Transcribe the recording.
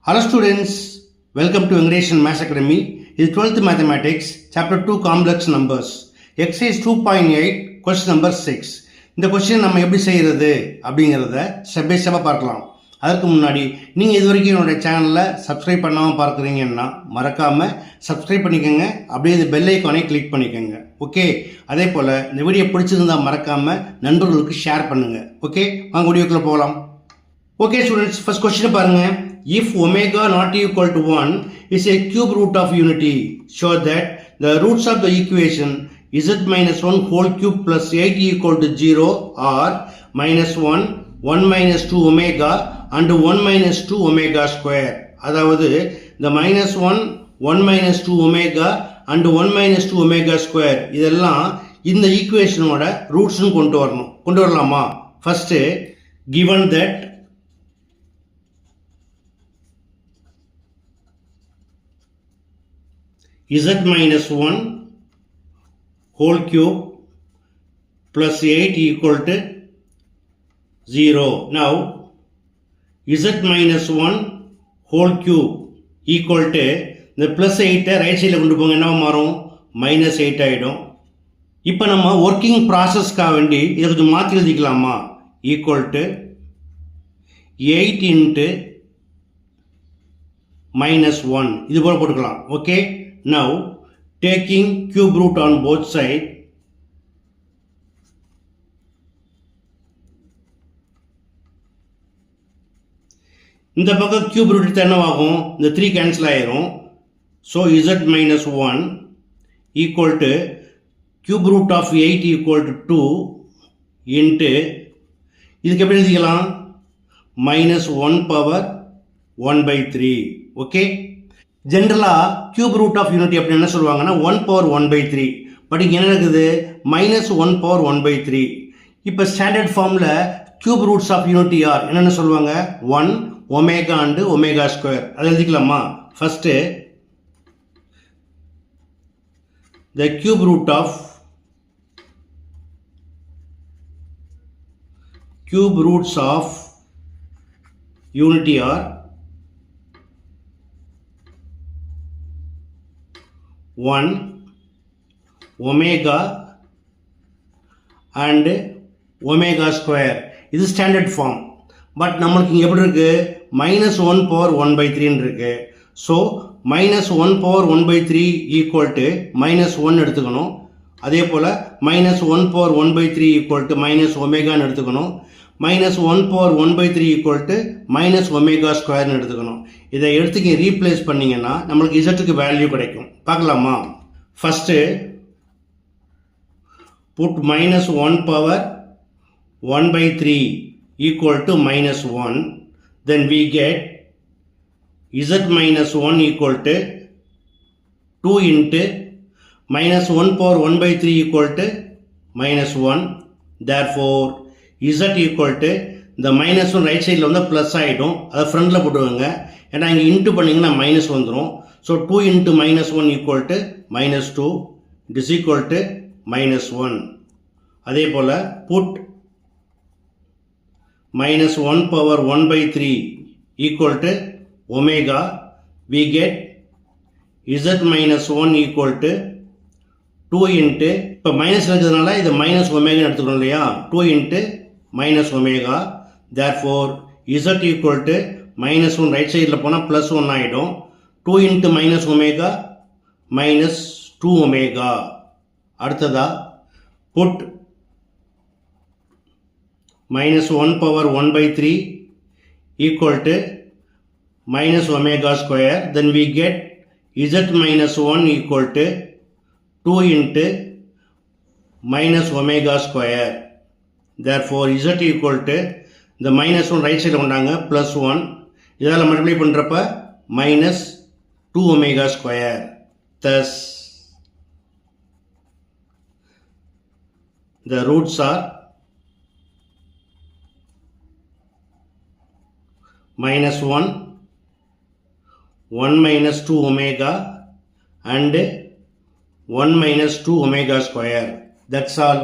Hello students, welcome to English Maths Academy. This is 12th Mathematics, Chapter 2 Complex Numbers. Exercise 2.8, question number 6. இந்த question நம்ம எப்படி செய்கிறது அப்படிங்கிறத step by ஸ்டெப்பாக பார்க்கலாம். அதற்கு முன்னாடி நீங்கள் இது வரைக்கும் என்னுடைய சேனலில் சப்ஸ்கிரைப் பண்ணாமல் பார்க்குறீங்கன்னா மறக்காமல் சப்ஸ்கிரைப் பண்ணிக்கோங்க. அப்படியே இது பெல் ஐக்கானை கிளிக் பண்ணிக்கோங்க. ஓகே, அதே போல் இந்த வீடியோ பிடிச்சிருந்தால் மறக்காமல் நண்பர்களுக்கு ஷேர் பண்ணுங்கள். ஓகே, வாங்க வீடியோக்குள்ளே போகலாம். ஓகே ஸ்டூடெண்ட்ஸ், ஃபர்ஸ்ட் கொஸ்டின் பாருங்கள். If omega not equal to 1 is a cube root of unity, show that the roots of the equation z minus 1 whole cube plus 8 equal to 0 are minus 1, 1 minus 2 omega and 1 minus 2 omega square. அதாவது the minus 1, 1 minus 2 omega and 1 minus 2 omega square இதெல்லாம் இந்த ஈக்குவேஷனோட ரூட்ஸ்னு கொண்டு வரலாமா? First given that z minus 1 whole cube plus 8 equal to 0. Now z minus 1 whole cube equal to the plus 8 right side கொண்டு போங்க, என்ன மாறும்? minus 8 ஆயிடும். இப்போ நம்ம ஒர்க்கிங் ப்ராசஸ்க்காக வேண்டி இதை கொஞ்சம் மாற்றி எழுதிக்கலாமா? equal to 8 into minus 1 இது போல போட்டுக்கலாம். Okay, now taking cube root on both sides, இந்த பக்கம் cube root எடுத்து என்னவாகும்? இந்த 3 கேன்சல் ஆயிரும். so z minus 1 equal to cube root of 8 equal to 2 into இதுக்கு எப்படி எழுதிக்கலாம்? minus 1 power 1 by 3. ஓகே, ஜென்ரலாக கியூப் ரூட் ஆஃப் யூனிட்டி அப்படின்னு என்ன சொல்லுவாங்கன்னா 1 power 1 by 3. பட் இங்கே என்ன இருக்குது? Minus 1 power 1 by 3. இப்போ ஸ்டாண்டர்ட் ஃபார்மில் cube roots of unity are என்னென்ன சொல்லுவாங்க? 1 ஒமேகா அண்டு ஒமேகா ஸ்கொயர். அதை எழுதிக்கலாமா? First the cube root of cube roots of unity are 1 omega and omega square. இது ஸ்டாண்டர்ட் ஃபார்ம். பட் நம்மளுக்கு இங்கே எப்படி இருக்கு? மைனஸ் 1 power 1 by 3 இருக்கு. So minus 1 power 1 by 3 equal to minus 1 எடுத்துக்கணும். அதே போல் minus 1 power 1 by 3 equal to minus ஒமேகான்னு எடுத்துக்கணும். Minus 1 power 1 by 3 equal to minus omega ஸ்கொயர்னு எடுத்துக்கணும். இதை எடுத்துக்க ரீப்ளேஸ் பண்ணிங்கன்னா நம்மளுக்கு இசட்டுக்கு வேல்யூ கிடைக்கும். பார்க்கலாமா? First put minus 1 power 1 by 3 equal to minus 1. Then we get z minus 1 equal to 2 into minus 1 power 1 by 3 equal to minus 1. Therefore z equal to இந்த minus 1 right சைடில் வந்து ப்ளஸ் ஆகிடும். அதை ஃப்ரண்டில் போட்டுவாங்க. ஏன்னா இங்கே இன்ட்டு பண்ணிங்கன்னா மைனஸ் வந்துடும். So 2 into minus 1 equal to minus 2 is equal to minus 1. அதே போல் put minus 1 power 1 by 3 equal to omega. We get z minus 1 equal to 2 into இப்போ மைனஸ் இருக்கிறதுனால இது மைனஸ் ஒமேகா எடுத்துக்கணும் இல்லையா? 2 into minus omega. Therefore z equal to minus 1 right சைடில் போனால் plus 1 ஆகிடும். 2 into minus omega minus 2 omega. அடுத்ததா put minus 1 power 1 by 3 equal to minus omega square. Then we get z minus 1 equal to 2 into minus omega square. Therefore z equal to இந்த minus 1 right சைடில் கொண்டாங்க plus 1. இதால் multiply பண்ணுறப்ப minus 2 omega square. Thus the roots are minus 1, 1 minus 2 omega and 1 minus 2 omega square. That's all.